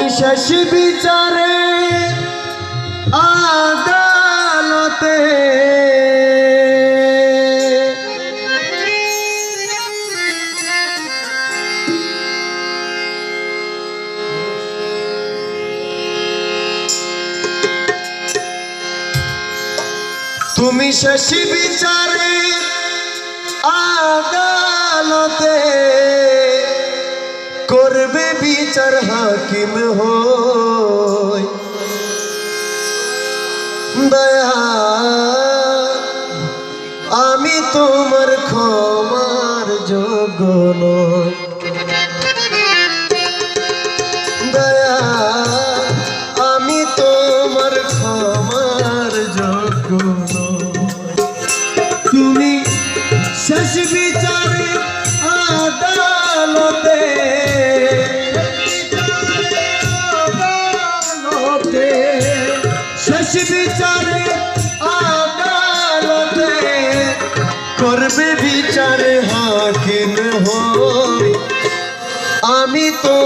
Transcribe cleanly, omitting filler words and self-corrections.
শেষ বিচারে আদালতে তুমি শেষ বিচারে আদালতে করবে বিচার হাকিম হই দয়া আমি তোমার ক্ষমার যোগ্য নই দয়া আমি তোমার ক্ষমার যোগ্য নই তুমি শেষ বিচারে আদালতে শেষ বিচারে আদালতে করবে বিচারে হাকিম হই আমি তো